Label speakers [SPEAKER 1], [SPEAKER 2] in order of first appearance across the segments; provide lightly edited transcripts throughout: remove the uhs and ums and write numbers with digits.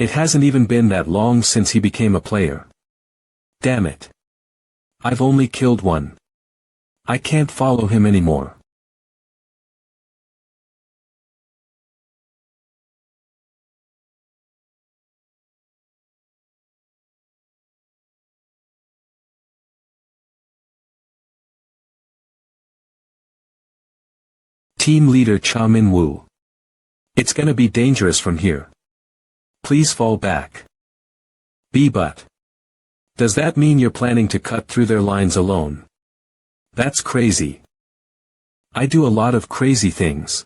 [SPEAKER 1] It hasn't even been that long since he became a player. Damn it. I've only killed one. I can't follow him anymore. Team leader Cha Min-woo. It's gonna be dangerous from here. Please fall back. But. Does that mean you're planning to cut through their lines alone? That's crazy. I do a lot of crazy things.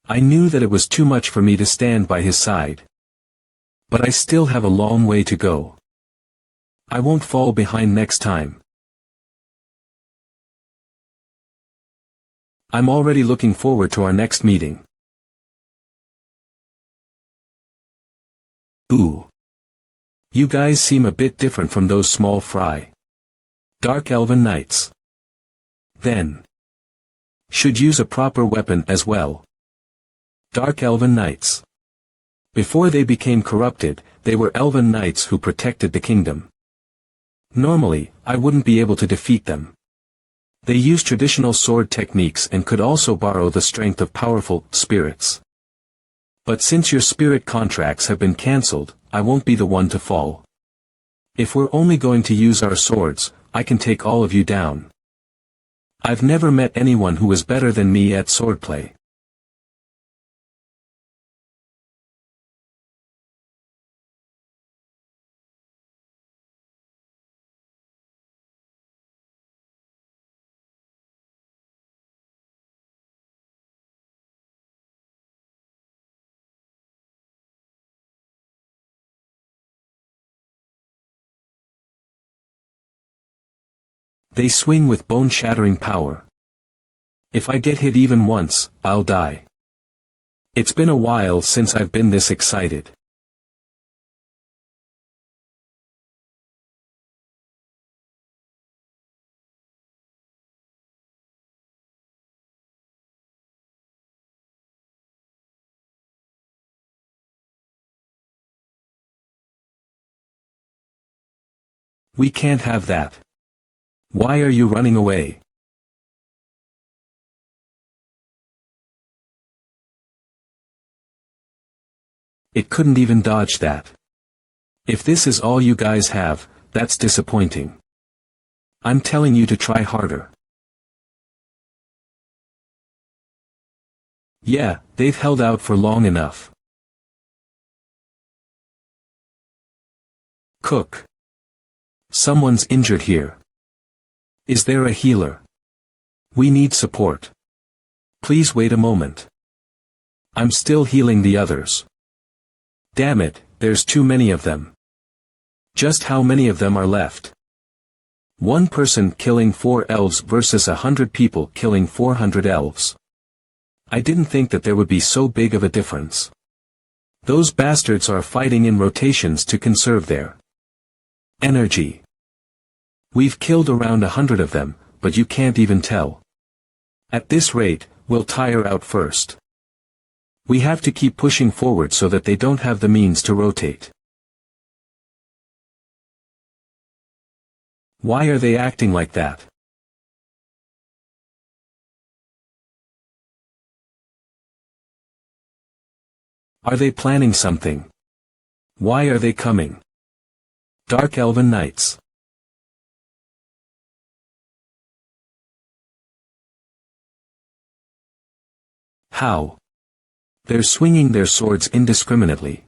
[SPEAKER 1] I knew that it was too much for me to stand by his side. But I still have a long way to go. I won't fall behind next time. I'm already looking forward to our next meeting. Ooh. You guys seem a bit different from those small fry. Dark Elven Knights. Then. Should use a proper weapon as well. Dark Elven Knights. Before they became corrupted, they were Elven Knights who protected the kingdom. Normally, I wouldn't be able to defeat them. They use traditional sword techniques and could also borrow the strength of powerful spirits. But since your spirit contracts have been cancelled, I won't be the one to fall. If we're only going to use our swords, I can take all of you down. I've never met anyone who was better than me at swordplay. They swing with bone-shattering power. If I get hit even once, I'll die. It's been a while since I've been this excited. We can't have that. Why are you running away? It couldn't even dodge that. If this is all you guys have, that's disappointing. I'm telling you to try harder. Yeah, they've held out for long enough. Cook. Someone's injured here. Is there a healer? We need support. Please wait a moment. I'm still healing the others. Damn it, there's too many of them. Just how many of them are left? One person killing 4 elves versus 100 people killing 400 elves. I didn't think that there would be so big of a difference. Those bastards are fighting in rotations to conserve their energy. We've killed around 100 of them, but you can't even tell. At this rate, we'll tire out first. We have to keep pushing forward so that they don't have the means to rotate. Why are they acting like that? Are they planning something? Why are they coming? Dark Elven Knights. How? They're swinging their swords indiscriminately.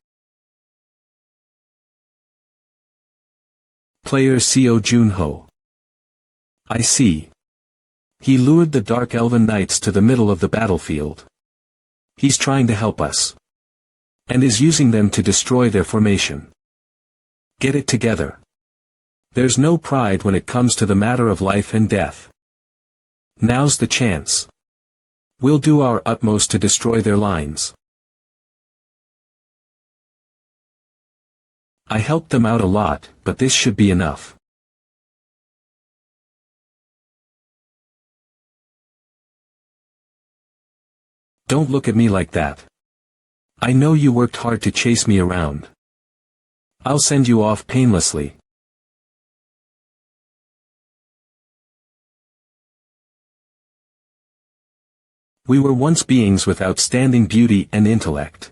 [SPEAKER 1] Player Seo Junho. I see. He lured the Dark Elven Knights to the middle of the battlefield. He's trying to help us. And is using them to destroy their formation. Get it together. There's no pride when it comes to the matter of life and death. Now's the chance. We'll do our utmost to destroy their lines. I helped them out a lot, but this should be enough. Don't look at me like that. I know you worked hard to chase me around. I'll send you off painlessly. We were once beings with outstanding beauty and intellect.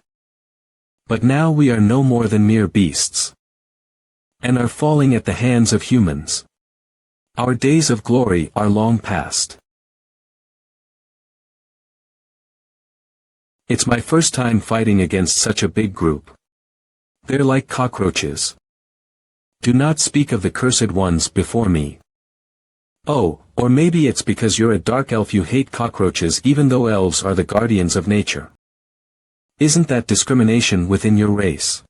[SPEAKER 1] But now we are no more than mere beasts. And are falling at the hands of humans. Our days of glory are long past. It's my first time fighting against such a big group. They're like cockroaches. Do not speak of the cursed ones before me. Oh, or maybe it's because you're a dark elf you hate cockroaches even though elves are the guardians of nature. Isn't that discrimination within your race?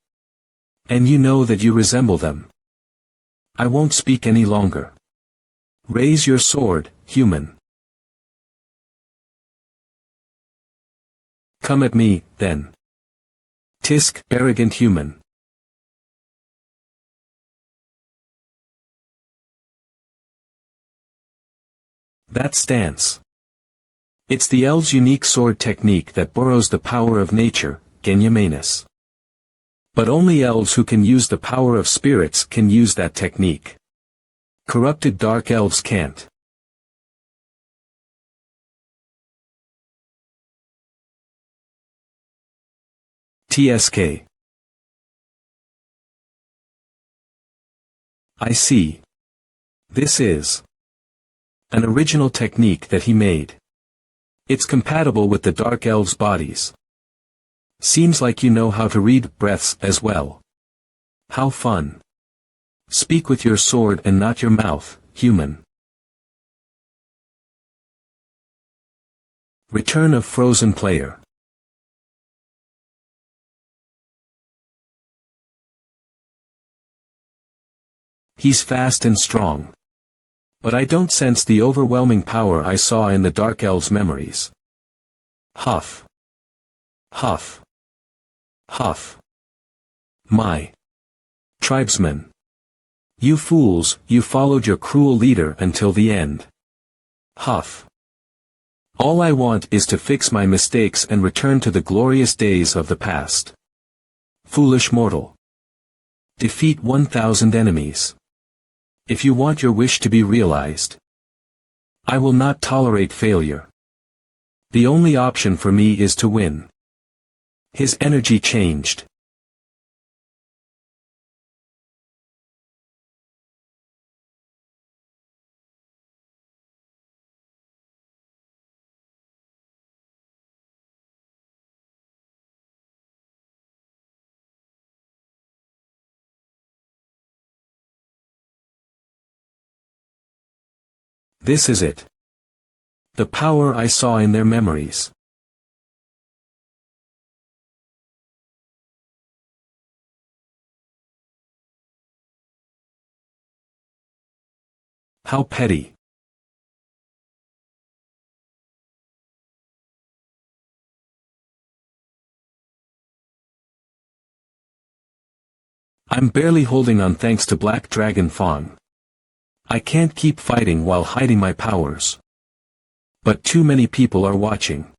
[SPEAKER 1] And you know that you resemble them. I won't speak any longer. Raise your sword, human. Come at me, then. Tisk, arrogant human. That stance. It's the elves' unique sword technique that borrows the power of nature, Genyamanus. But only elves who can use the power of spirits can use that technique. Corrupted dark elves can't. TSK. I see. This is an original technique that he made. It's compatible with the dark elves' bodies. Seems like you know how to read breaths as well. How fun. Speak with your sword and not your mouth, human. Return of Frozen Player. He's fast and strong. But I don't sense the overwhelming power I saw in the Dark Elves' memories. Huff. Huff. Huff. My tribesmen. You fools, you followed your cruel leader until the end. Huff. All I want is to fix my mistakes and return to the glorious days of the past. Foolish mortal. Defeat 1,000 enemies. If you want your wish to be realized. I will not tolerate failure. The only option for me is to win. His energy changed. This is it. The power I saw in their memories. How petty. I'm barely holding on thanks to Black Dragon Fawn. I can't keep fighting while hiding my powers. But too many people are watching.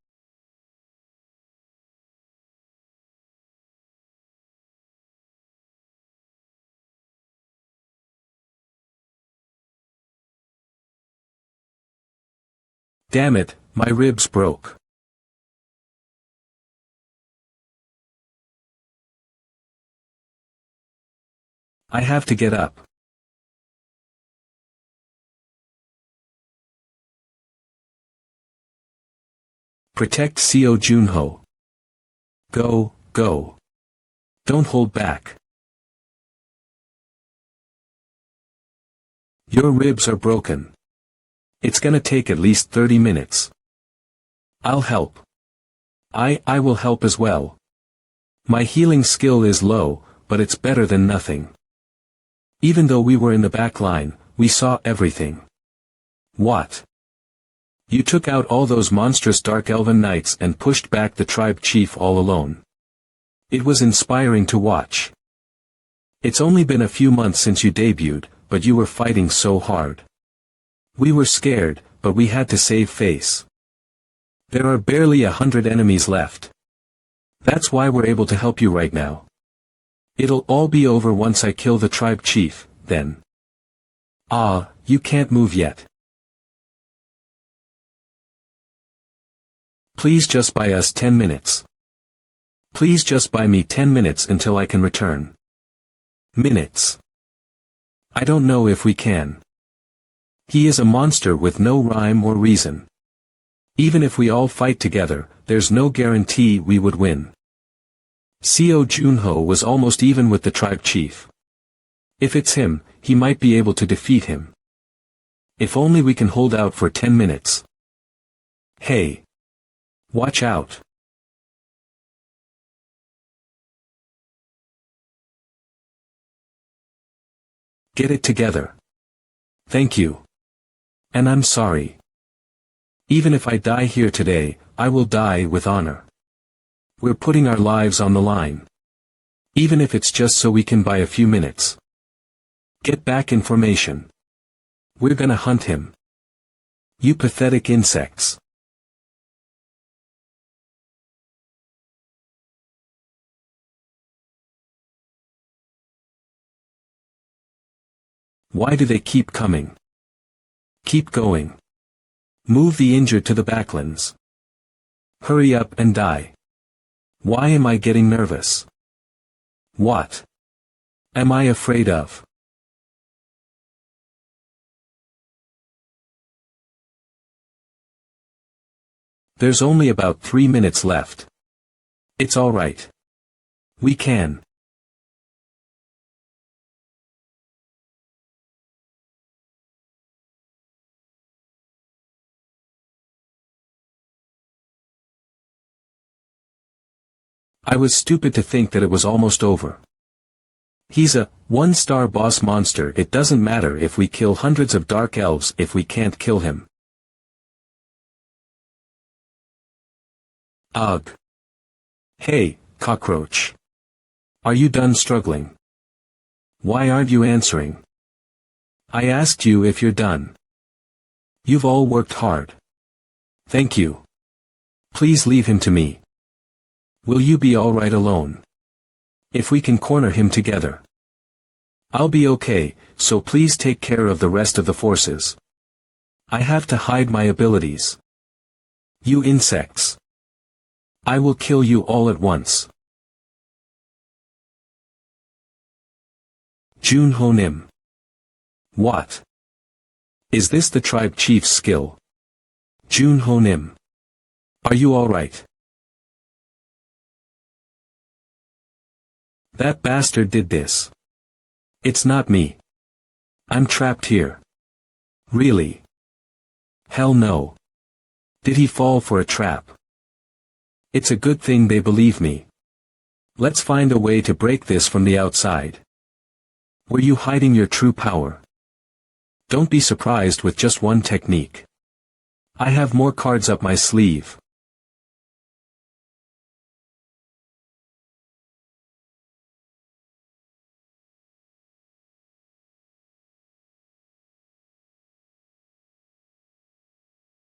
[SPEAKER 1] Damn it, my ribs broke. I have to get up. Protect Seo Junho. Go, go. Don't hold back. Your ribs are broken. It's gonna take at least 30 minutes. I'll help. I will help as well. My healing skill is low, but it's better than nothing. Even though we were in the back line, we saw everything. What? You took out all those monstrous Dark Elven knights and pushed back the tribe chief all alone. It was inspiring to watch. It's only been a few months since you debuted, but you were fighting so hard. We were scared, but we had to save face. There are barely 100 enemies left. That's why we're able to help you right now. It'll all be over once I kill the tribe chief, then. Ah, you can't move yet. Please just buy us 10 minutes. Please just buy me 10 minutes until I can return. Minutes. I don't know if we can. He is a monster with no rhyme or reason. Even if we all fight together, there's no guarantee we would win. Seo Junho was almost even with the tribe chief. If it's him, he might be able to defeat him. If only we can hold out for 10 minutes. Hey. Watch out. Get it together. Thank you. And I'm sorry. Even if I die here today, I will die with honor. We're putting our lives on the line. Even if it's just so we can buy a few minutes. Get back information. We're gonna hunt him. You pathetic insects. Why do they keep coming? Keep going. Move the injured to the backlands. Hurry up and die. Why am I getting nervous? What am I afraid of? There's only about 3 minutes left. It's all right. We can. I was stupid to think that it was almost over. He's a one-star boss monster. It doesn't matter if we kill hundreds of dark elves if we can't kill him. Ugh. Hey, cockroach. Are you done struggling? Why aren't you answering? I asked you if you're done. You've all worked hard. Thank you. Please leave him to me. Will you be all right alone? If we can corner him together. I'll be okay, so please take care of the rest of the forces. I have to hide my abilities. You insects. I will kill you all at once. Junho Nim. What? Is this the tribe chief's skill? Junho Nim. Are you all right? That bastard did this. It's not me. I'm trapped here. Really? Hell no. Did he fall for a trap? It's a good thing they believe me. Let's find a way to break this from the outside. Were you hiding your true power? Don't be surprised with just one technique. I have more cards up my sleeve.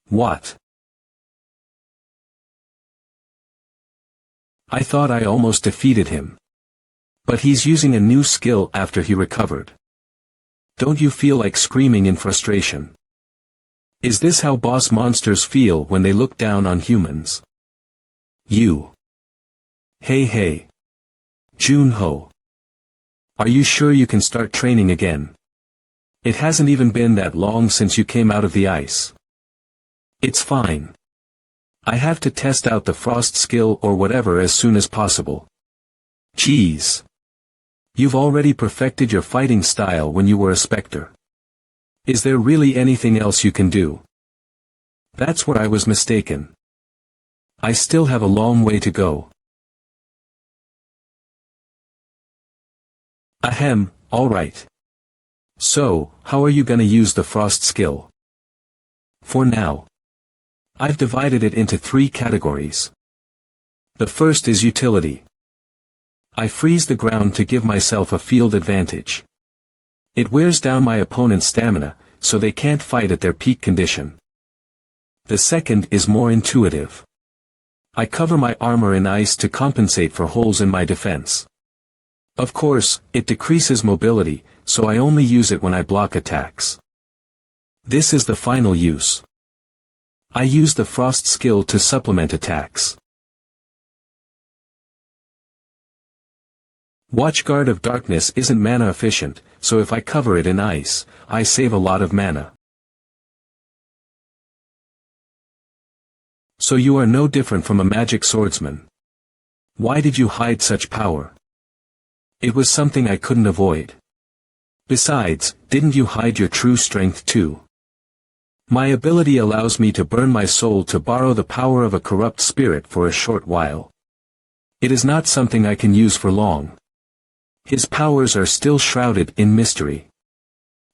[SPEAKER 1] What? I thought I almost defeated him. But he's using a new skill after he recovered. Don't you feel like screaming in frustration? Is this how boss monsters feel when they look down on humans? You. Hey. Junho. Are you sure you can start training again? It hasn't even been that long since you came out of the ice. It's fine. I have to test out the frost skill or whatever as soon as possible. Jeez. You've already perfected your fighting style when you were a specter. Is there really anything else you can do? That's where I was mistaken. I still have a long way to go. Ahem, alright. So, how are you gonna use the frost skill? For now. I've divided it into 3 categories. The first is utility. I freeze the ground to give myself a field advantage. It wears down my opponent's stamina, so they can't fight at their peak condition. The second is more intuitive. I cover my armor in ice to compensate for holes in my defense. Of course, it decreases mobility, so I only use it when I block attacks. This is the final use. I use the frost skill to supplement attacks. Watchguard of Darkness isn't mana efficient, so if I cover it in ice, I save a lot of mana. So you are no different from a magic swordsman. Why did you hide such power? It was something I couldn't avoid. Besides, didn't you hide your true strength too? My ability allows me to burn my soul to borrow the power of a corrupt spirit for a short while. It is not something I can use for long. His powers are still shrouded in mystery.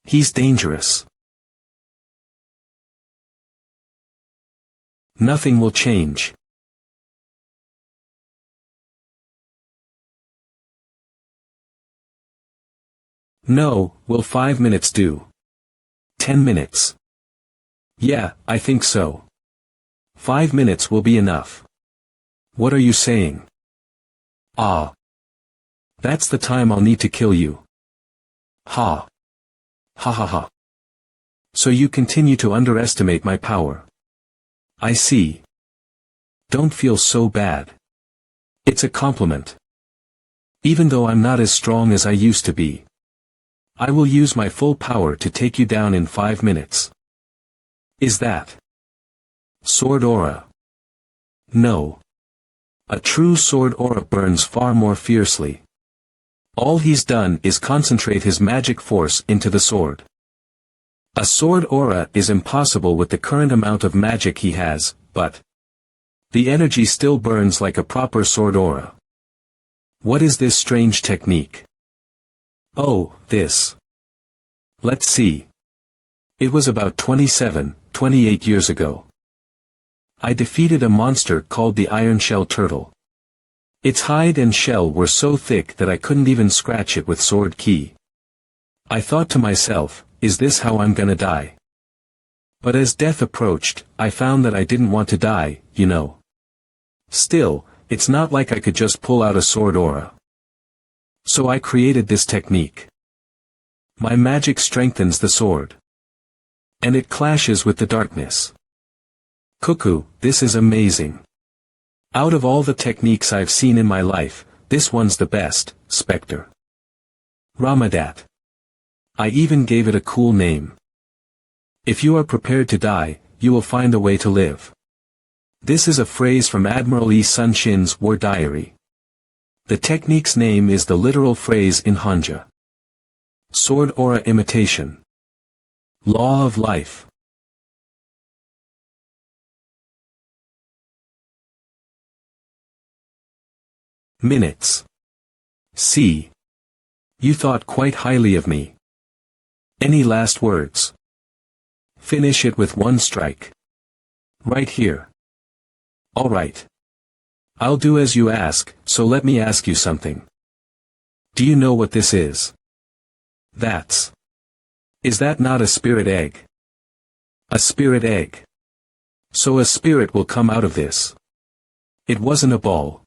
[SPEAKER 1] He's dangerous. Nothing will change. No, will 5 minutes do? 10 minutes. Yeah, I think so. 5 minutes will be enough. What are you saying? Ah. That's the time I'll need to kill you. Ha. Ha ha ha. So you continue to underestimate my power. I see. Don't feel so bad. It's a compliment. Even though I'm not as strong as I used to be. I will use my full power to take you down in 5 minutes. Is that sword aura? No. A true sword aura burns far more fiercely. All he's done is concentrate his magic force into the sword. A sword aura is impossible with the current amount of magic he has, but the energy still burns like a proper sword aura. What is this strange technique? Oh, this. Let's see. It was about 28 years ago. I defeated a monster called the Iron Shell Turtle. Its hide and shell were so thick that I couldn't even scratch it with sword key. I thought to myself, is this how I'm gonna die? But as death approached, I found that I didn't want to die, you know. Still, it's not like I could just pull out a sword aura. So I created this technique. My magic strengthens the sword. And it clashes with the darkness. Cuckoo, this is amazing. Out of all the techniques I've seen in my life, this one's the best, Spectre. Ramadat. I even gave it a cool name. If you are prepared to die, you will find a way to live. This is a phrase from Admiral E. Sun Shin's War Diary. The technique's name is the literal phrase in Hanja. Sword aura imitation. Law of life. Minutes. See. You thought quite highly of me. Any last words? Finish it with one strike. Right here. All right. I'll do as you ask, so let me ask you something. Do you know what this is? Is that not a spirit egg? A spirit egg. So a spirit will come out of this. It wasn't a ball.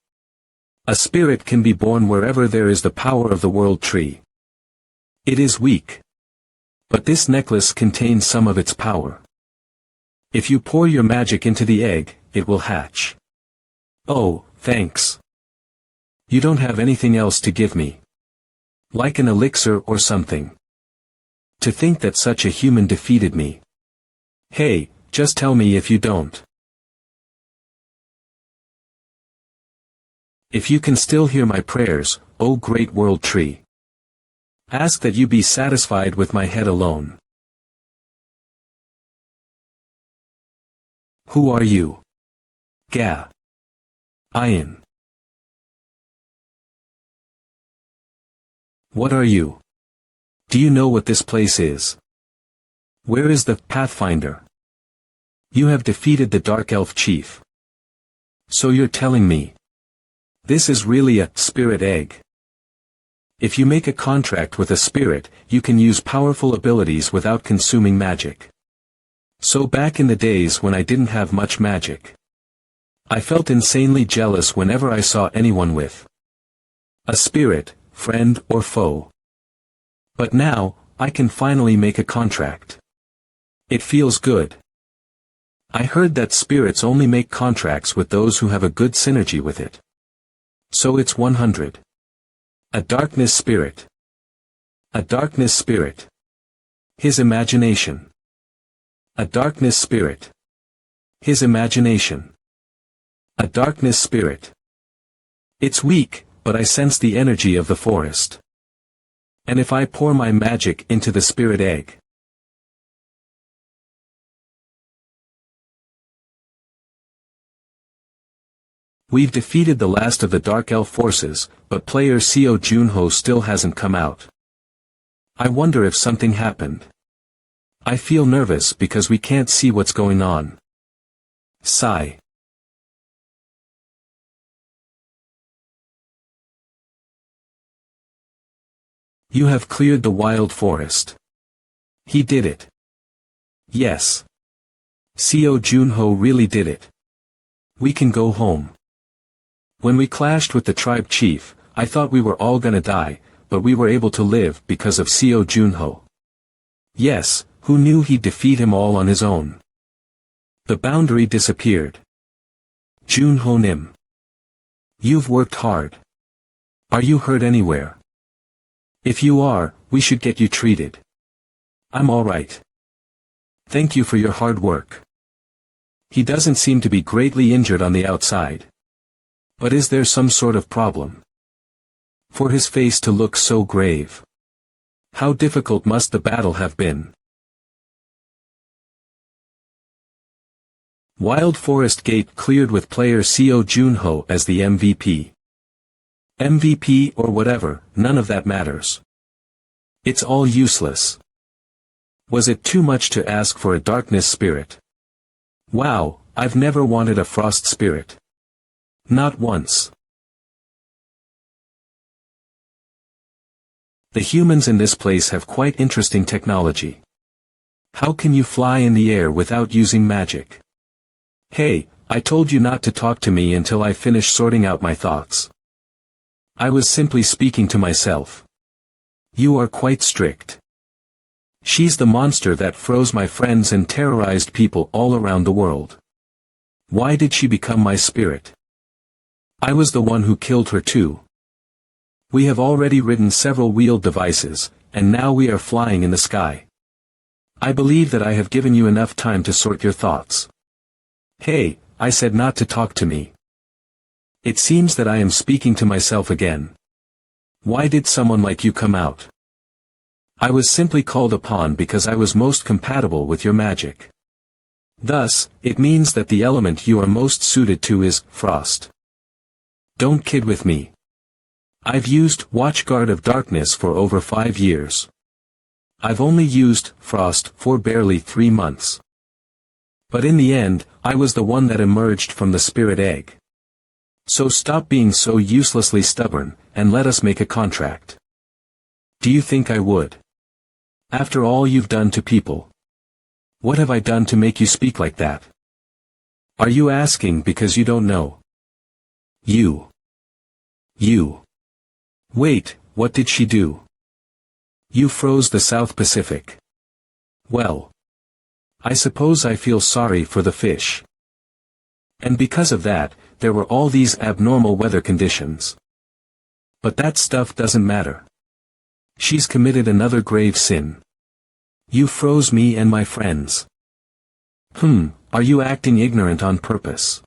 [SPEAKER 1] A spirit can be born wherever there is the power of the world tree. It is weak. But this necklace contains some of its power. If you pour your magic into the egg, it will hatch. Oh, thanks. You don't have anything else to give me. Like an elixir or something. To think that such a human defeated me. Hey, just tell me if you don't. If you can still hear my prayers, O great world tree. Ask that you be satisfied with my head alone. Who are you? Ga. Ian. What are you? Do you know what this place is? Where is the Pathfinder? You have defeated the Dark Elf Chief. So you're telling me. This is really a spirit egg. If you make a contract with a spirit, you can use powerful abilities without consuming magic. So back in the days when I didn't have much magic, I felt insanely jealous whenever I saw anyone with a spirit, friend or foe. But now, I can finally make a contract. It feels good. I heard that spirits only make contracts with those who have a good synergy with it. So it's 100. A darkness spirit. A darkness spirit. His imagination. A darkness spirit. His imagination. A darkness spirit. It's weak, but I sense the energy of the forest. And if I pour my magic into the spirit egg, we've defeated the last of the Dark Elf forces, but player Seo Junho still hasn't come out. I wonder if something happened. I feel nervous because we can't see what's going on. Sigh. You have cleared the wild forest. He did it. Yes. Seo Junho really did it. We can go home. When we clashed with the tribe chief, I thought we were all gonna die, but we were able to live because of Seo Junho. Yes, who knew he'd defeat him all on his own? The boundary disappeared. Junho Nim. You've worked hard. Are you hurt anywhere? If you are, we should get you treated. I'm alright. Thank you for your hard work. He doesn't seem to be greatly injured on the outside. But is there some sort of problem? For his face to look so grave. How difficult must the battle have been? Wild Forest Gate cleared with player Seo Junho as the MVP. MVP or whatever, none of that matters. It's all useless. Was it too much to ask for a darkness spirit? Wow, I've never wanted a frost spirit. Not once. The humans in this place have quite interesting technology. How can you fly in the air without using magic? Hey, I told you not to talk to me until I finish sorting out my thoughts. I was simply speaking to myself. You are quite strict. She's the monster that froze my friends and terrorized people all around the world. Why did she become my spirit? I was the one who killed her too. We have already ridden several wheeled devices, and now we are flying in the sky. I believe that I have given you enough time to sort your thoughts. Hey, I said not to talk to me. It seems that I am speaking to myself again. Why did someone like you come out? I was simply called upon because I was most compatible with your magic. Thus, it means that the element you are most suited to is frost. Don't kid with me. I've used Watchguard of Darkness for over 5 years. I've only used frost for barely 3 months. But in the end, I was the one that emerged from the spirit egg. So stop being so uselessly stubborn, and let us make a contract. Do you think I would? After all you've done to people. What have I done to make you speak like that? Are you asking because you don't know? You. Wait, what did she do? You froze the South Pacific. Well. I suppose I feel sorry for the fish. And because of that, there were all these abnormal weather conditions. But that stuff doesn't matter. She's committed another grave sin. You froze me and my friends. Are you acting ignorant on purpose?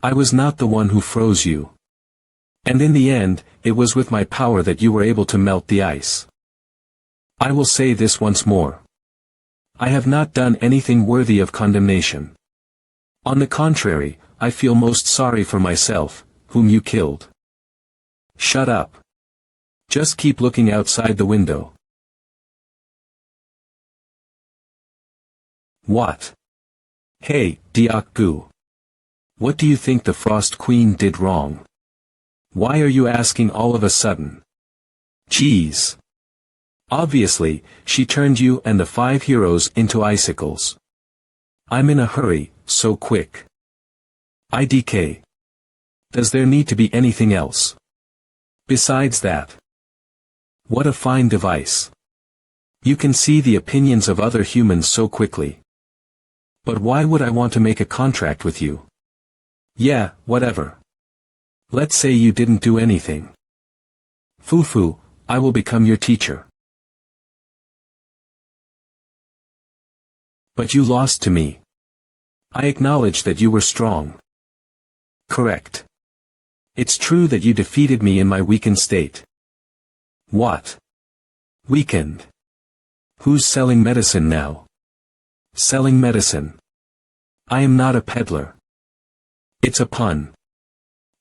[SPEAKER 1] I was not the one who froze you. And in the end, it was with my power that you were able to melt the ice. I will say this once more. I have not done anything worthy of condemnation. On the contrary, I feel most sorry for myself, whom you killed. Shut up. Just keep looking outside the window. What? Hey, Diak-gu. What do you think the Frost Queen did wrong? Why are you asking all of a sudden? Jeez. Obviously, she turned you and the 5 heroes into icicles. I'm in a hurry, so quick. IDK. Does there need to be anything else besides that? What a fine device. You can see the opinions of other humans so quickly. But why would I want to make a contract with you? Yeah, whatever. Let's say you didn't do anything. Fufu, I will become your teacher. But you lost to me. I acknowledge that you were strong. Correct. It's true that you defeated me in my weakened state. What? Weakened? Who's selling medicine now? Selling medicine. I am not a peddler. It's a pun.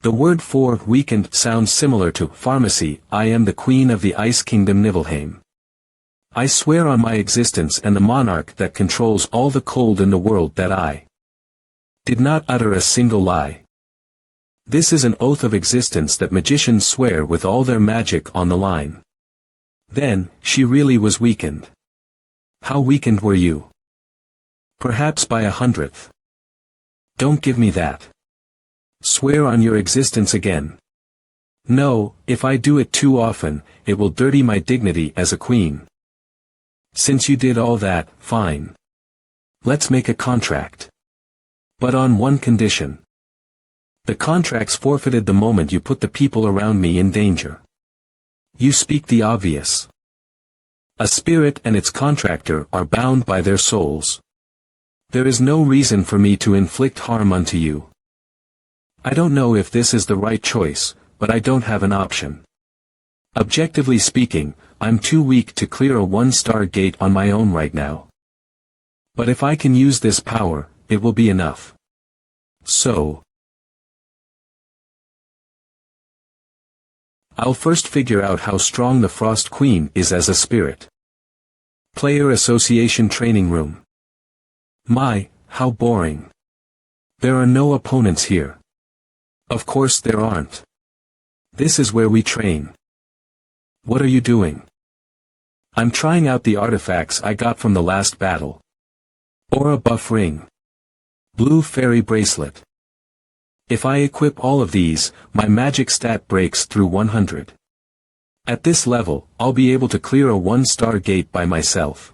[SPEAKER 1] The word for weakened sounds similar to pharmacy. I am the queen of the Ice Kingdom Nibelheim. I swear on my existence and the monarch that controls all the cold in the world that I did not utter a single lie. This is an oath of existence that magicians swear with all their magic on the line. Then, she really was weakened. How weakened were you? Perhaps by 100th. Don't give me that. Swear on your existence again. No, if I do it too often, it will dirty my dignity as a queen. Since you did all that, fine. Let's make a contract. But on one condition. The contract's forfeited the moment you put the people around me in danger. You speak the obvious. A spirit and its contractor are bound by their souls. There is no reason for me to inflict harm unto you. I don't know if this is the right choice, but I don't have an option. Objectively speaking, I'm too weak to clear a 1-star gate on my own right now. But if I can use this power, it will be enough. So, I'll first figure out how strong the Frost Queen is as a spirit. Player Association Training Room. My, how boring. There are no opponents here. Of course there aren't. This is where we train. What are you doing? I'm trying out the artifacts I got from the last battle. Aura buff ring. Blue fairy bracelet. If I equip all of these, my magic stat breaks through 100. At this level, I'll be able to clear a 1-star gate by myself.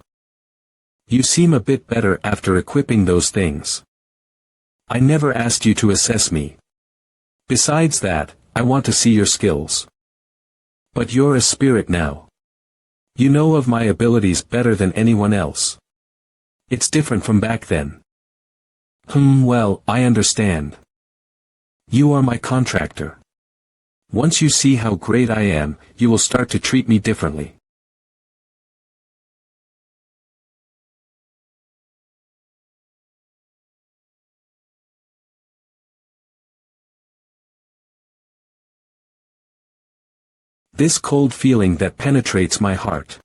[SPEAKER 1] You seem a bit better after equipping those things. I never asked you to assess me. Besides that, I want to see your skills. But you're a spirit now. You know of my abilities better than anyone else. It's different from back then. Well, I understand. You are my contractor. Once you see how great I am, you will start to treat me differently. This cold feeling that penetrates my heart.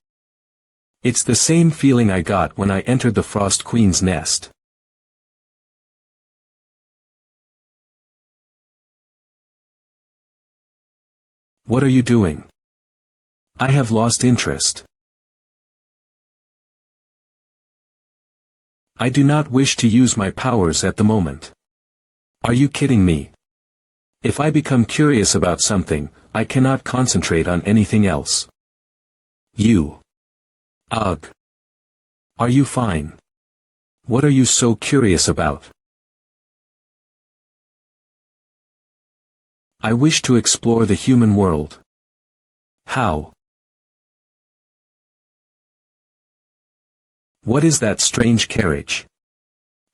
[SPEAKER 1] It's the same feeling I got when I entered the Frost Queen's nest. What are you doing? I have lost interest. I do not wish to use my powers at the moment. Are you kidding me? If I become curious about something, I cannot concentrate on anything else. You. Ugh. Are you fine? What are you so curious about? I wish to explore the human world. How? What is that strange carriage?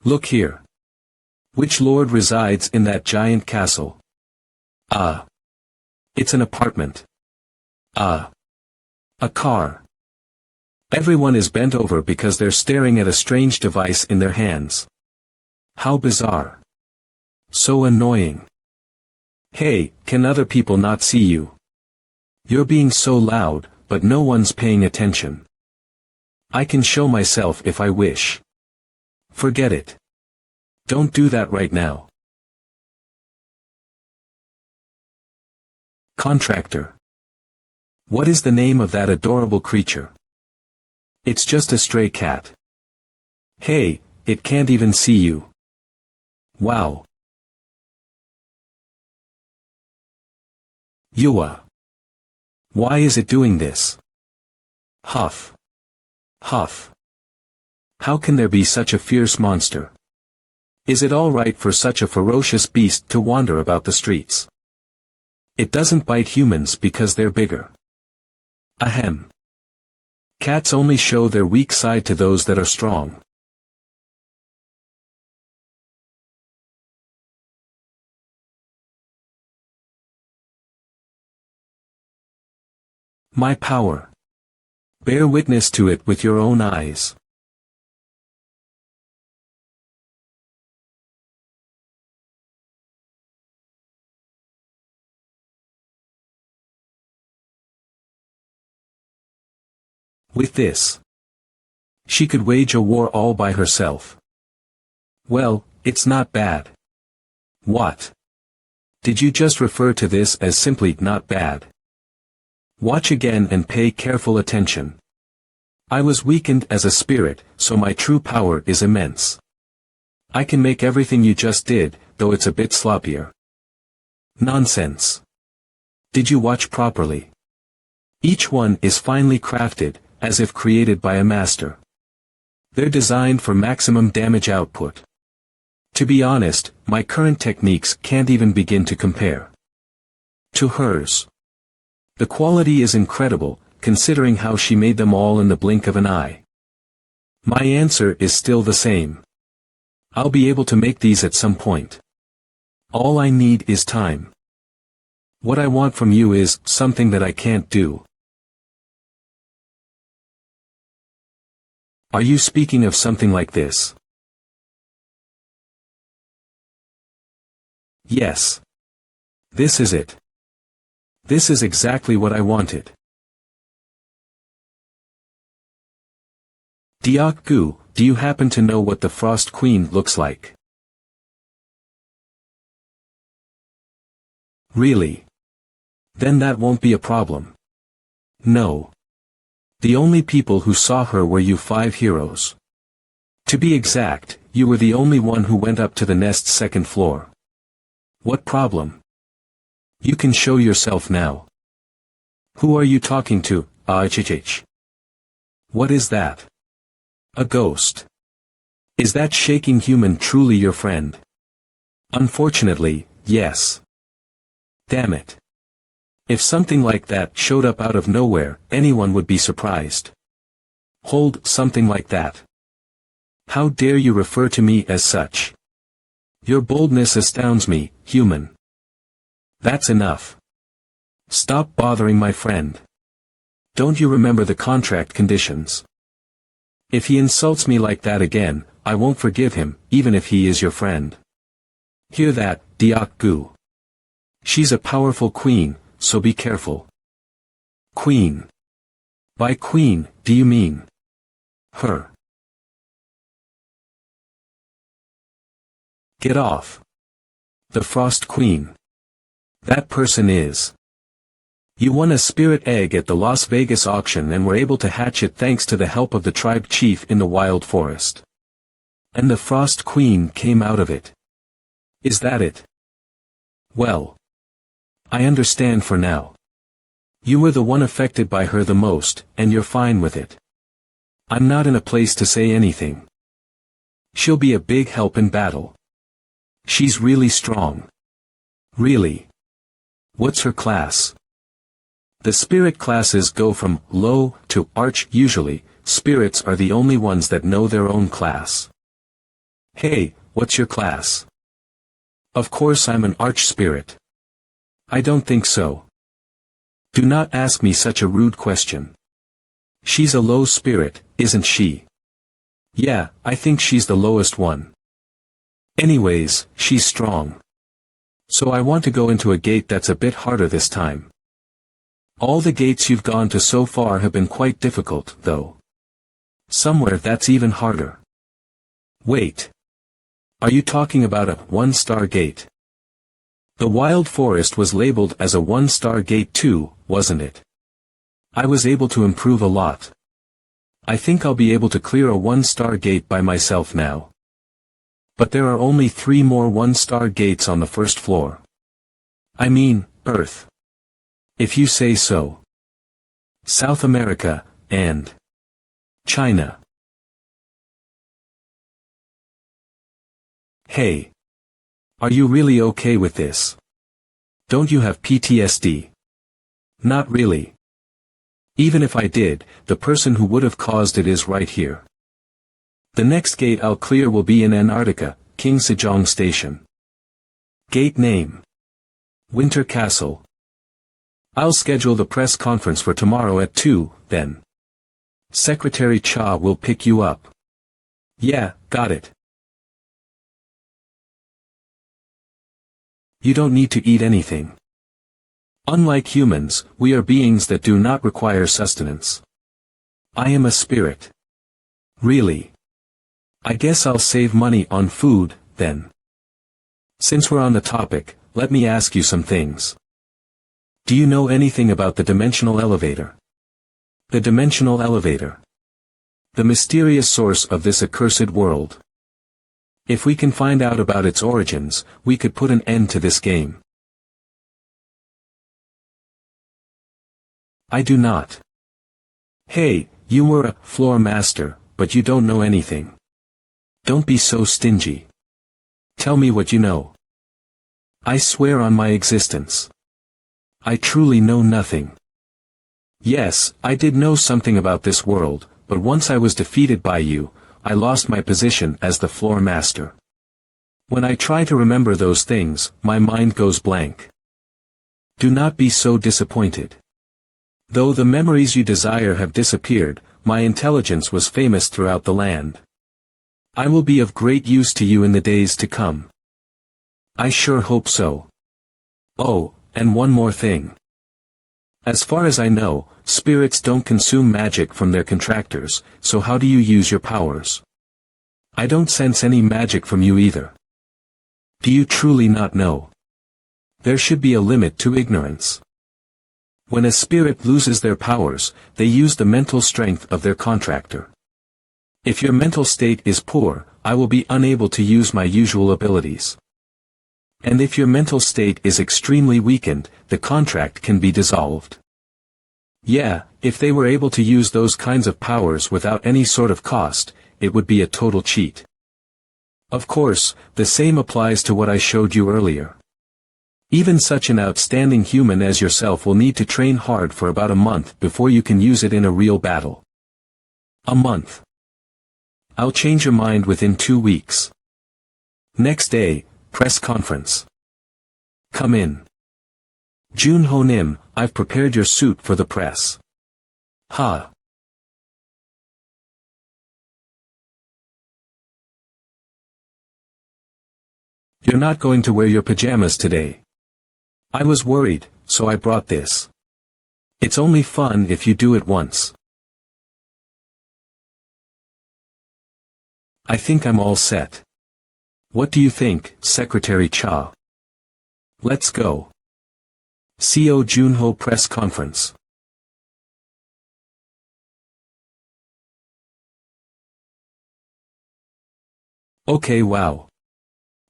[SPEAKER 1] Look here. Which lord resides in that giant castle? It's an apartment. A car. Everyone is bent over because they're staring at a strange device in their hands. How bizarre. So annoying. Hey, can other people not see you? You're being so loud, but no one's paying attention. I can show myself if I wish. Forget it. Don't do that right now. Contractor. What is the name of that adorable creature? It's just a stray cat. Hey, it can't even see you. Wow. Yua. Why is it doing this? Huff. Huff. How can there be such a fierce monster? Is it all right for such a ferocious beast to wander about the streets? It doesn't bite humans because they're bigger. Ahem. Cats only show their weak side to those that are strong. My power. Bear witness to it with your own eyes. With this, she could wage a war all by herself. Well, it's not bad. What? Did you just refer to this as simply not bad? Watch again and pay careful attention. I was weakened as a spirit, so my true power is immense. I can make everything you just did, though it's a bit sloppier. Nonsense. Did you watch properly? Each one is finely crafted, as if created by a master. They're designed for maximum damage output. To be honest, my current techniques can't even begin to compare to hers. The quality is incredible, considering how she made them all in the blink of an eye. My answer is still the same. I'll be able to make these at some point. All I need is time. What I want from you is something that I can't do. Are you speaking of something like this? Yes. This is it. This is exactly what I wanted. Diak-gu, do you happen to know what the Frost Queen looks like? Really? Then that won't be a problem. No. The only people who saw her were you 5 heroes. To be exact, you were the only one who went up to the nest's 2nd floor. What problem? You can show yourself now. Who are you talking to, Ahich? What is that? A ghost. Is that shaking human truly your friend? Unfortunately, yes. Damn it. If something like that showed up out of nowhere, anyone would be surprised. Hold something like that. How dare you refer to me as such? Your boldness astounds me, human. That's enough. Stop bothering my friend. Don't you remember the contract conditions? If he insults me like that again, I won't forgive him, even if he is your friend. Hear that, Diak-gu? She's a powerful queen, so be careful. Queen. By queen, do you mean her? Get off. The Frost Queen. That person is. You won a spirit egg at the Las Vegas auction and were able to hatch it thanks to the help of the tribe chief in the wild forest. And the Frost Queen came out of it. Is that it? Well. I understand for now. You were the one affected by her the most, and you're fine with it. I'm not in a place to say anything. She'll be a big help in battle. She's really strong. Really. What's her class? The spirit classes go from low to arch usually. Spirits are the only ones that know their own class. Hey, what's your class? Of course I'm an arch spirit. I don't think so. Do not ask me such a rude question. She's a low spirit, isn't she? Yeah, I think she's the lowest one. Anyways, she's strong. So I want to go into a gate that's a bit harder this time. All the gates you've gone to so far have been quite difficult, though. Somewhere that's even harder. Wait. Are you talking about a 1-star gate? The wild forest was labeled as a 1-star gate too, wasn't it? I was able to improve a lot. I think I'll be able to clear a 1-star gate by myself now. But there are only 3 more 1-star gates on the 1st floor. I mean, Earth. If you say so. South America, and China. Hey. Are you really okay with this? Don't you have PTSD? Not really. Even if I did, the person who would have caused it is right here. The next gate I'll clear will be in Antarctica, King Sejong Station. Gate name: Winter Castle. I'll schedule the press conference for tomorrow at 2, then. Secretary Cha will pick you up. Yeah, got it. You don't need to eat anything. Unlike humans, we are beings that do not require sustenance. I am a spirit. Really? I guess I'll save money on food, then. Since we're on the topic, let me ask you some things. Do you know anything about the dimensional elevator? The dimensional elevator. The mysterious source of this accursed world. If we can find out about its origins, we could put an end to this game. I do not. Hey, you were a floor master, but you don't know anything. Don't be so stingy. Tell me what you know. I swear on my existence. I truly know nothing. Yes, I did know something about this world, but once I was defeated by you, I lost my position as the floor master. When I try to remember those things, my mind goes blank. Do not be so disappointed. Though the memories you desire have disappeared, my intelligence was famous throughout the land. I will be of great use to you in the days to come. I sure hope so. Oh, and one more thing. As far as I know, spirits don't consume magic from their contractors, so how do you use your powers? I don't sense any magic from you either. Do you truly not know? There should be a limit to ignorance. When a spirit loses their powers, they use the mental strength of their contractor. If your mental state is poor, I will be unable to use my usual abilities. And if your mental state is extremely weakened, the contract can be dissolved. Yeah, if they were able to use those kinds of powers without any sort of cost, it would be a total cheat. Of course, the same applies to what I showed you earlier. Even such an outstanding human as yourself will need to train hard for about a month before you can use it in a real battle. A month. I'll change your mind within 2 weeks. Next day, press conference. Come in. Jun Ho Nim, I've prepared your suit for the press. Ha. You're not going to wear your pajamas today. I was worried, so I brought this. It's only fun if you do it once. I think I'm all set. What do you think, Secretary Cha? Let's go. CO Junho press conference. Okay, wow.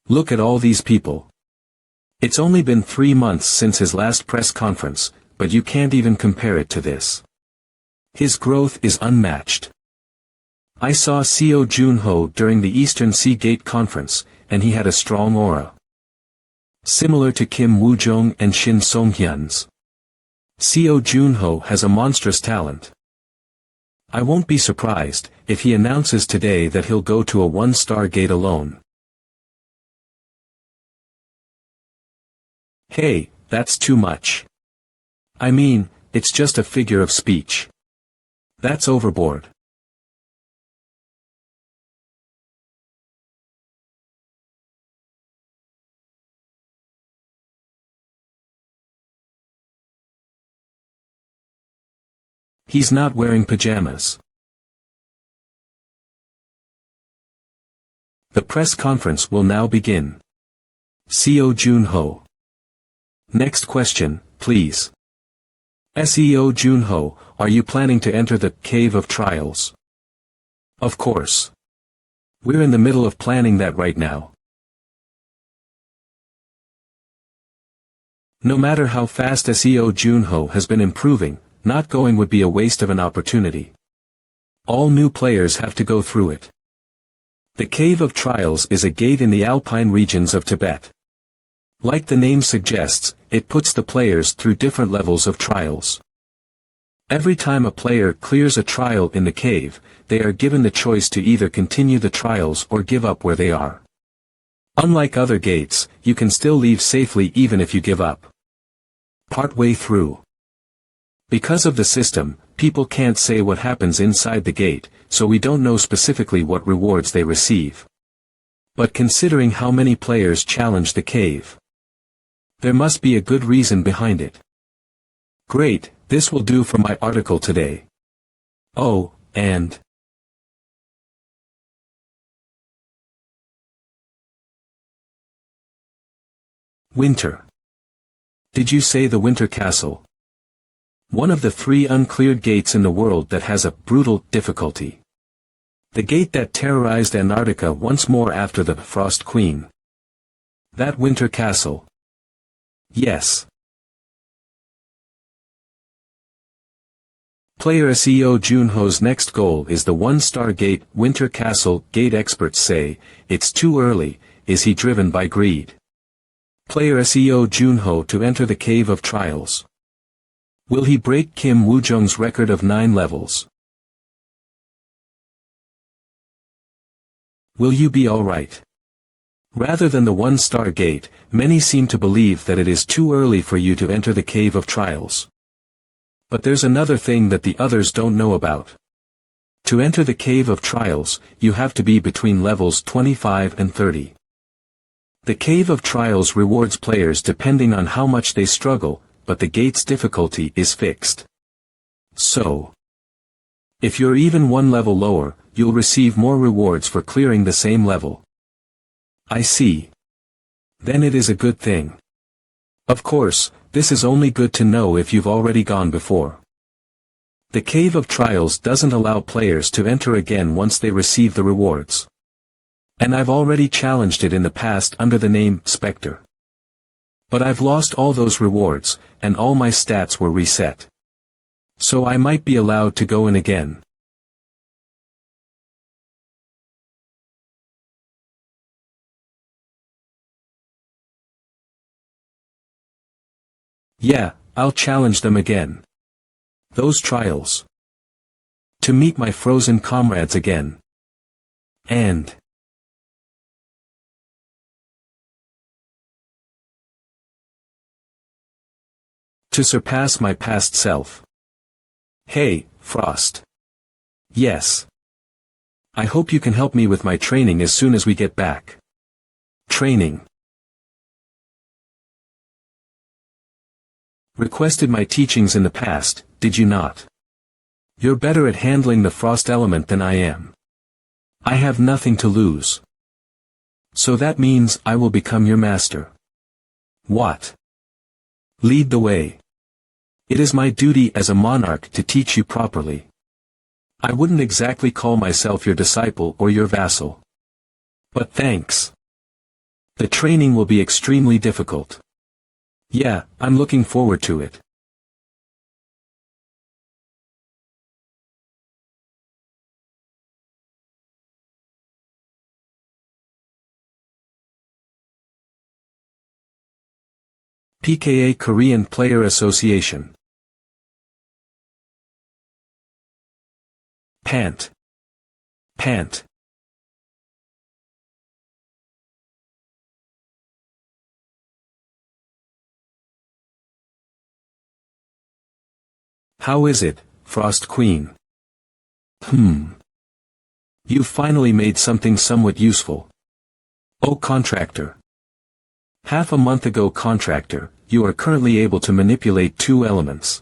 [SPEAKER 1] Look at all these people. It's only been 3 months since his last press conference, but you can't even compare it to this. His growth is unmatched. I saw CO Junho during the Eastern Sea Gate Conference, and he had a strong aura. Similar to Kim Woo-jung and Shin Song-hyun's. CO Junho has a monstrous talent. I won't be surprised if he announces today that he'll go to a 1-star gate alone. Hey, that's too much. I mean, it's just a figure of speech. That's overboard. He's not wearing pajamas. The press conference will now begin. CO Junho. Next question, please. SEO Junho, are you planning to enter the Cave of Trials? Of course. We're in the middle of planning that right now. No matter how fast SEO Junho has been improving, not going would be a waste of an opportunity. All new players have to go through it. The Cave of Trials is a gate in the alpine regions of Tibet. Like the name suggests, it puts the players through different levels of trials. Every time a player clears a trial in the cave, they are given the choice to either continue the trials or give up where they are. Unlike other gates, you can still leave safely even if you give up. Partway through. Because of the system, people can't say what happens inside the gate, so we don't know specifically what rewards they receive. But considering how many players challenge the cave, there must be a good reason behind it. Great, this will do for my article today. Oh, and winter. Did you say the Winter Castle? One of the 3 uncleared gates in the world that has a brutal difficulty. The gate that terrorized Antarctica once more after the Frost Queen. That Winter Castle. Yes. Player SEO Junho's next goal is the 1-star gate, Winter Castle. Gate experts say, it's too early. Is he driven by greed? Player SEO Junho to enter the Cave of Trials. Will he break Kim Woo-jung's record of 9 levels? Will you be alright? Rather than the 1-star gate, many seem to believe that it is too early for you to enter the Cave of Trials. But there's another thing that the others don't know about. To enter the Cave of Trials, you have to be between levels 25 and 30. The Cave of Trials rewards players depending on how much they struggle, but the gate's difficulty is fixed. So, if you're even 1 level lower, you'll receive more rewards for clearing the same level. I see. Then it is a good thing. Of course, this is only good to know if you've already gone before. The Cave of Trials doesn't allow players to enter again once they receive the rewards. And I've already challenged it in the past under the name Spectre. But I've lost all those rewards, and all my stats were reset. So I might be allowed to go in again. Yeah, I'll challenge them again. Those trials. To meet my frozen comrades again. And to surpass my past self. Hey, Frost. Yes. I hope you can help me with my training as soon as we get back. Training. Requested my teachings in the past, did you not? You're better at handling the frost element than I am. I have nothing to lose. So that means I will become your master. What? Lead the way. It is my duty as a monarch to teach you properly. I wouldn't exactly call myself your disciple or your vassal. But thanks. The training will be extremely difficult. Yeah, I'm looking forward to it. PKA Korean Player Association. Pant. Pant. How is it, Frost Queen? You finally made something somewhat useful. Oh, contractor. Half a month ago, contractor, you are currently able to manipulate 2 elements.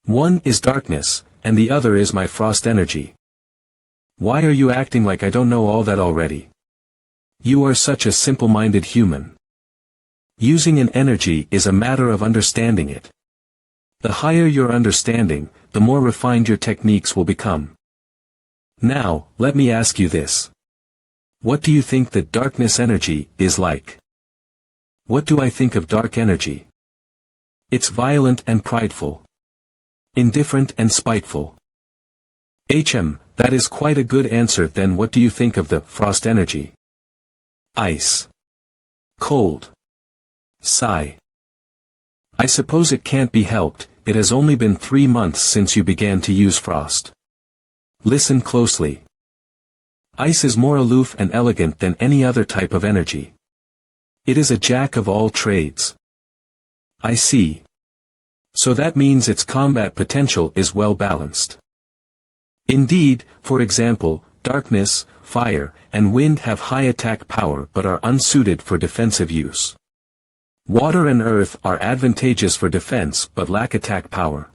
[SPEAKER 1] One is darkness, and the other is my frost energy. Why are you acting like I don't know all that already? You are such a simple-minded human. Using an energy is a matter of understanding it. The higher your understanding, the more refined your techniques will become. Now, let me ask you this. What do you think that darkness energy is like? What do I think of dark energy? It's violent and prideful. Indifferent and spiteful. That is quite a good answer. Then what do you think of the frost energy? Ice. Cold. Sigh. I suppose it can't be helped, it has only been 3 months since you began to use frost. Listen closely. Ice is more aloof and elegant than any other type of energy. It is a jack of all trades. I see. So that means its combat potential is well balanced. Indeed, for example, darkness, fire, and wind have high attack power but are unsuited for defensive use. Water and earth are advantageous for defense but lack attack power.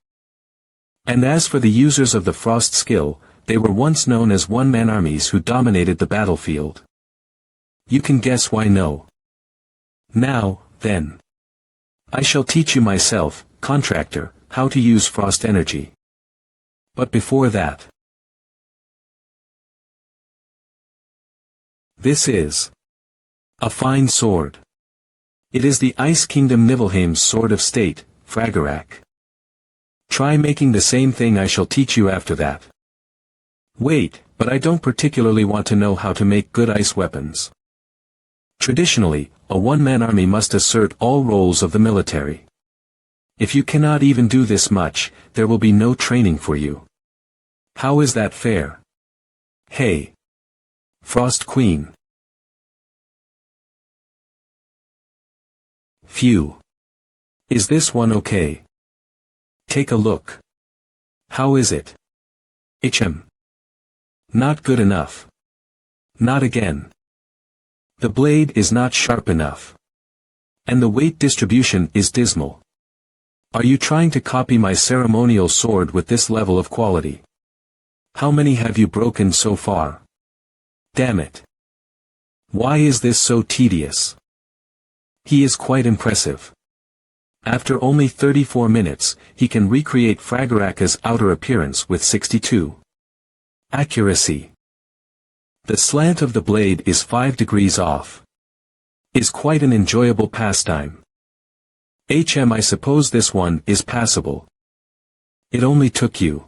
[SPEAKER 1] And as for the users of the frost skill, they were once known as one-man armies who dominated the battlefield. You can guess why no. Now, then. I shall teach you myself, contractor, how to use frost energy. But before that. This is a fine sword. It is the Ice Kingdom Niflheim's sword of state, Fragarak. Try making the same thing. I shall teach you after that. Wait, but I don't particularly want to know how to make good ice weapons. Traditionally, a one-man army must assert all roles of the military. If you cannot even do this much, there will be no training for you. How is that fair? Hey! Frost Queen. Phew. Is this one okay? Take a look. How is it? Not good enough. Not again. The blade is not sharp enough. And the weight distribution is dismal. Are you trying to copy my ceremonial sword with this level of quality? How many have you broken so far? Damn it. Why is this so tedious? He is quite impressive. After only 34 minutes, he can recreate Fragarak's outer appearance with 62. Accuracy. The slant of the blade is 5 degrees off. Is quite an enjoyable pastime. I suppose this one is passable. It only took you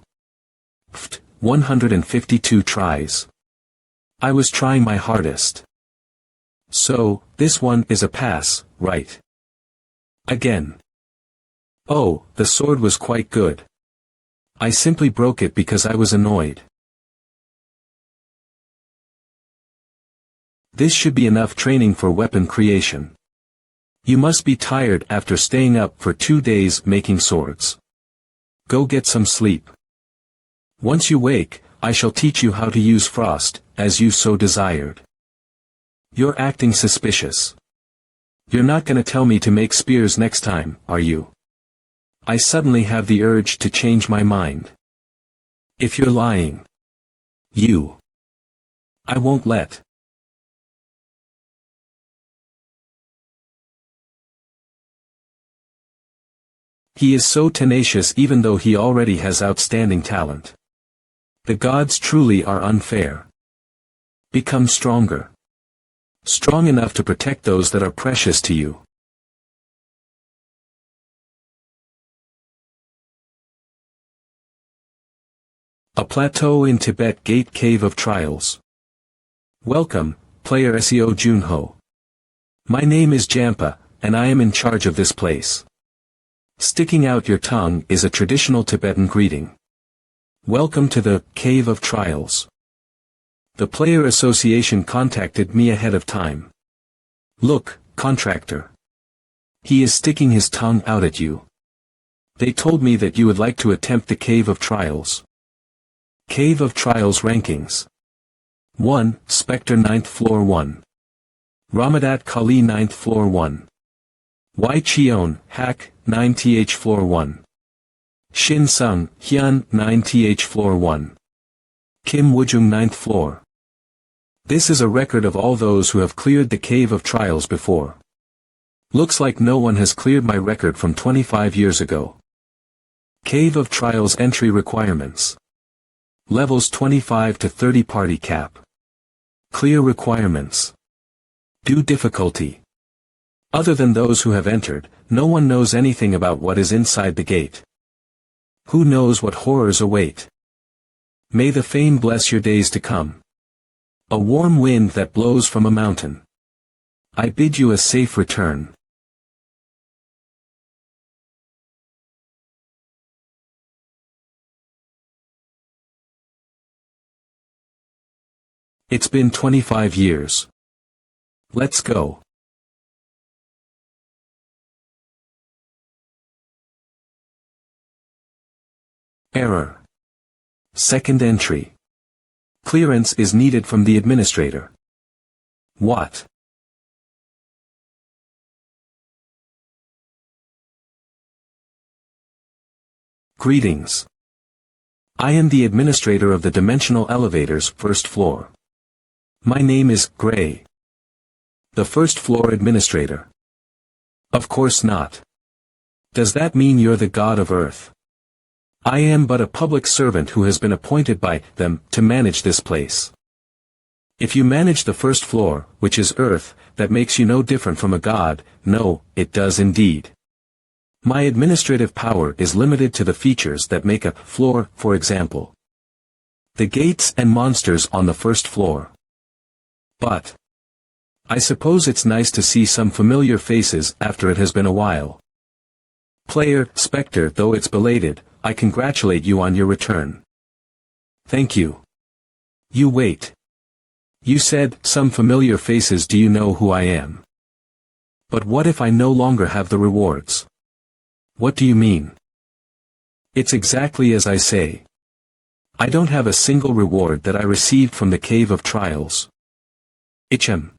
[SPEAKER 1] 152 tries. I was trying my hardest. So, this one is a pass, right? Again. Oh, the sword was quite good. I simply broke it because I was annoyed. This should be enough training for weapon creation. You must be tired after staying up for 2 days making swords. Go get some sleep. Once you wake, I shall teach you how to use frost, as you so desired. You're acting suspicious. You're not gonna tell me to make spears next time, are you? I suddenly have the urge to change my mind. If you're lying. I won't let. He is so tenacious even though he already has outstanding talent. The gods truly are unfair. Become stronger. Strong enough to protect those that are precious to you. A plateau in Tibet Gate Cave of Trials. Welcome, player Seo Junho. My name is Jampa, and I am in charge of this place. Sticking out your tongue is a traditional Tibetan greeting. Welcome to the Cave of Trials. The Player Association contacted me ahead of time. Look, contractor. He is sticking his tongue out at you. They told me that you would like to attempt the Cave of Trials. Cave of Trials Rankings. 1. Spectre 9th Floor 1. Ramadat Kali 9th Floor 1. Y Cheon, Hak, 9th Floor 1. Shin Sung, Hyun, 9th Floor 1. Kim Wujung 9th Floor. This is a record of all those who have cleared the Cave of Trials before. Looks like no one has cleared my record from 25 years ago. Cave of Trials Entry Requirements. Levels 25 to 30 Party Cap. Clear Requirements. Do Difficulty. Other than those who have entered, no one knows anything about what is inside the gate. Who knows what horrors await? May the Fane bless your days to come. A warm wind that blows from a mountain. I bid you a safe return. It's been 25 years. Let's go. Error. Second entry. Clearance is needed from the administrator. What? Greetings. I am the administrator of the dimensional elevator's first floor. My name is Gray. The first floor administrator. Of course not. Does that mean you're the god of Earth? I am but a public servant who has been appointed by them to manage this place. If you manage the first floor, which is Earth, that makes you no different from a god. No, it does indeed. My administrative power is limited to the features that make a floor, for example. The gates and monsters on the first floor. But I suppose it's nice to see some familiar faces after it has been a while. Player, Spectre, though it's belated, I congratulate you on your return. Thank you. You wait. You said, some familiar faces. Do you know who I am? But what if I no longer have the rewards? What do you mean? It's exactly as I say. I don't have a single reward that I received from the Cave of Trials. Ichem.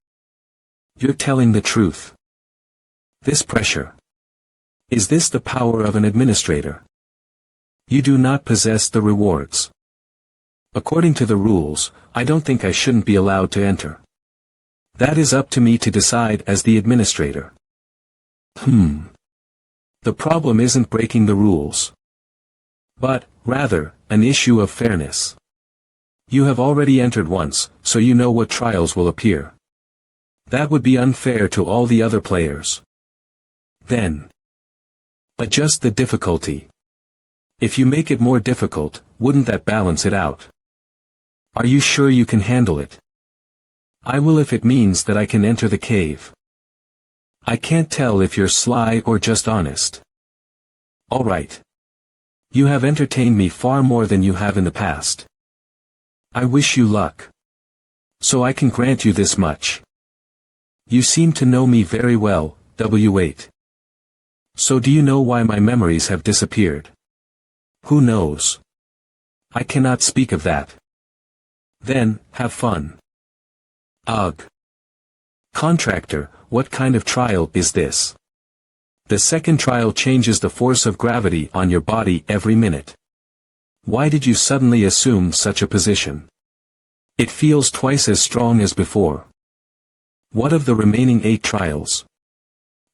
[SPEAKER 1] You're telling the truth. This pressure. Is this the power of an administrator? You do not possess the rewards. According to the rules, I don't think I shouldn't be allowed to enter. That is up to me to decide as the administrator. The problem isn't breaking the rules. But, rather, an issue of fairness. You have already entered once, so you know what trials will appear. That would be unfair to all the other players. Then, adjust the difficulty. If you make it more difficult, wouldn't that balance it out? Are you sure you can handle it? I will if it means that I can enter the cave. I can't tell if you're sly or just honest. All right. You have entertained me far more than you have in the past. I wish you luck. So I can grant you this much. You seem to know me very well, W8. So do you know why my memories have disappeared? Who knows? I cannot speak of that. Then, have fun. Ugh. Contractor, what kind of trial is this? The second trial changes the force of gravity on your body every minute. Why did you suddenly assume such a position? It feels twice as strong as before. What of the remaining 8 trials?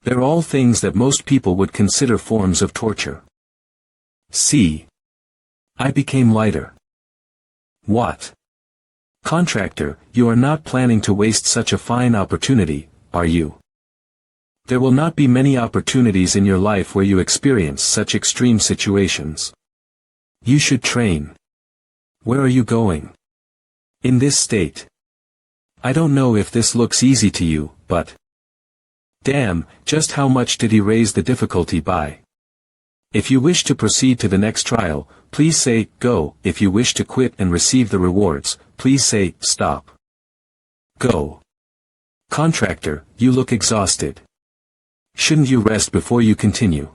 [SPEAKER 1] They're all things that most people would consider forms of torture. See. I became lighter. What? Contractor, you are not planning to waste such a fine opportunity, are you? There will not be many opportunities in your life where you experience such extreme situations. You should train. Where are you going? In this state. I don't know if this looks easy to you, but... Damn, just how much did he raise the difficulty by? If you wish to proceed to the next trial, please say, go. If you wish to quit and receive the rewards, please say, stop. Go. Contractor, you look exhausted. Shouldn't you rest before you continue?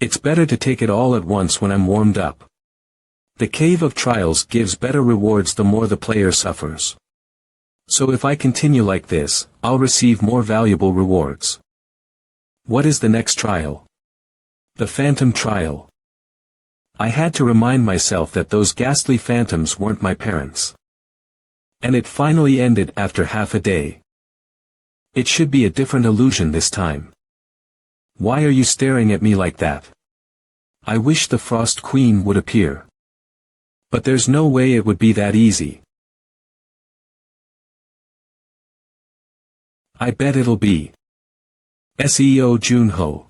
[SPEAKER 1] It's better to take it all at once when I'm warmed up. The Cave of Trials gives better rewards the more the player suffers. So if I continue like this, I'll receive more valuable rewards. What is the next trial? The Phantom Trial. I had to remind myself that those ghastly phantoms weren't my parents. And it finally ended after half a day. It should be a different illusion this time. Why are you staring at me like that? I wish the Frost Queen would appear. But there's no way it would be that easy. I bet it'll be. SEO Junho.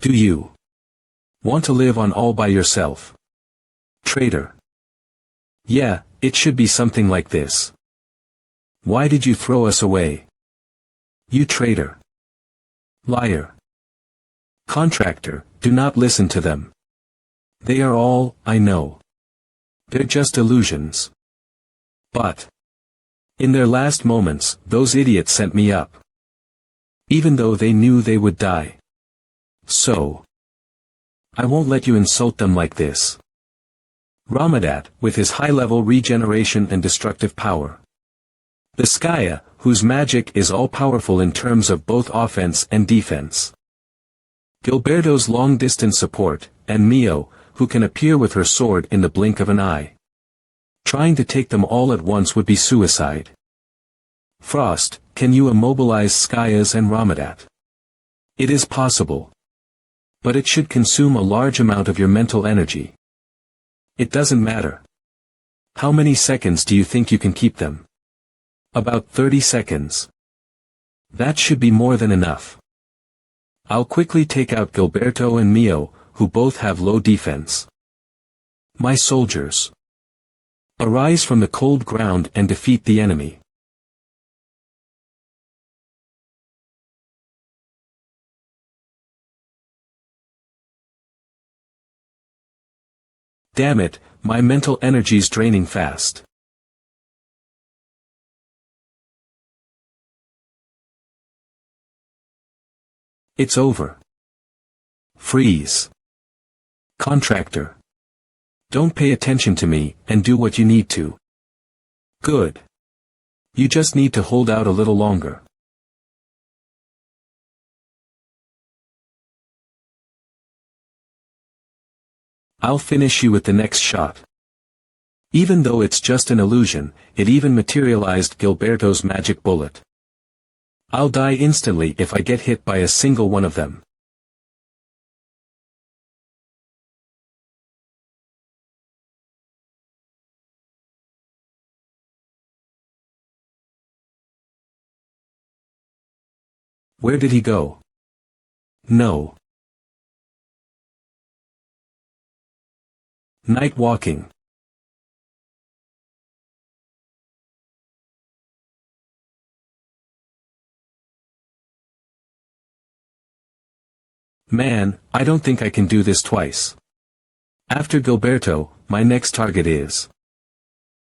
[SPEAKER 1] Do you want to live on all by yourself? Traitor. Yeah, it should be something like this. Why did you throw us away? You traitor. Liar. Contractor, do not listen to them. They are all, I know. They're just illusions. But in their last moments, those idiots sent me up. Even though they knew they would die. So I won't let you insult them like this. Ramadat, with his high-level regeneration and destructive power. The Skaya, whose magic is all-powerful in terms of both offense and defense. Gilberto's long-distance support, and Mio, who can appear with her sword in the blink of an eye. Trying to take them all at once would be suicide. Frost, can you immobilize Skayas and Ramadat? It is possible. But it should consume a large amount of your mental energy. It doesn't matter. How many seconds do you think you can keep them? About 30 seconds. That should be more than enough. I'll quickly take out Gilberto and Mio, who both have low defense. My soldiers. Arise from the cold ground and defeat the enemy. Damn it, my mental energy's draining fast. It's over. Freeze. Contractor. Don't pay attention to me, and do what you need to. Good. You just need to hold out a little longer. I'll finish you with the next shot. Even though it's just an illusion, it even materialized Gilberto's magic bullet. I'll die instantly if I get hit by a single one of them. Where did he go? No. Night walking. Man, I don't think I can do this twice. After Gilberto, my next target is.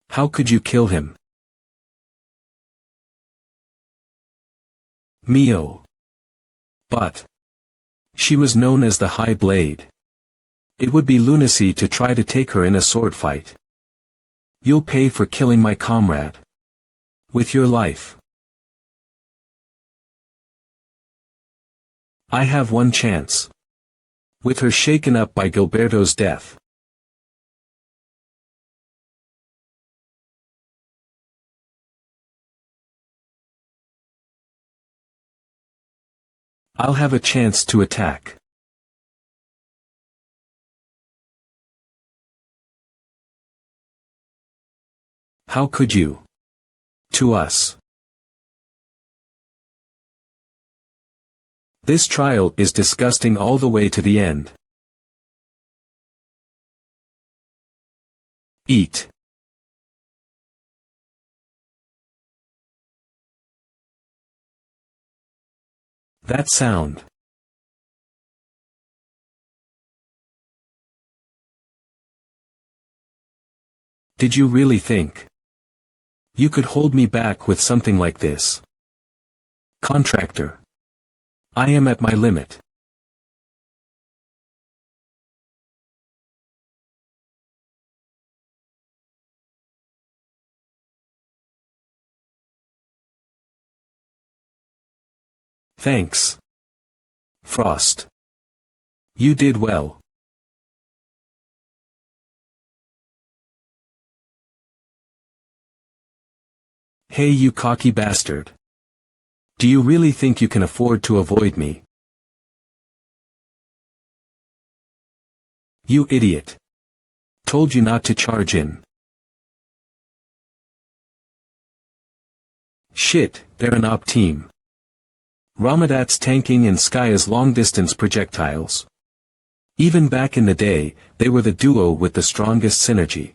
[SPEAKER 1] How could you kill him? Mio. But she was known as the High Blade. It would be lunacy to try to take her in a sword fight. You'll pay for killing my comrade. With your life. I have one chance. With her shaken up by Gilberto's death. I'll have a chance to attack. How could you? To us. This trial is disgusting all the way to the end. Eat. That sound. Did you really think you could hold me back with something like this? Contractor. I am at my limit. Thanks. Frost. You did well. Hey you cocky bastard. Do you really think you can afford to avoid me? You idiot. Told you not to charge in. Shit, they're an op team. Ramadat's tanking and Skaya's long-distance projectiles. Even back in the day, they were the duo with the strongest synergy.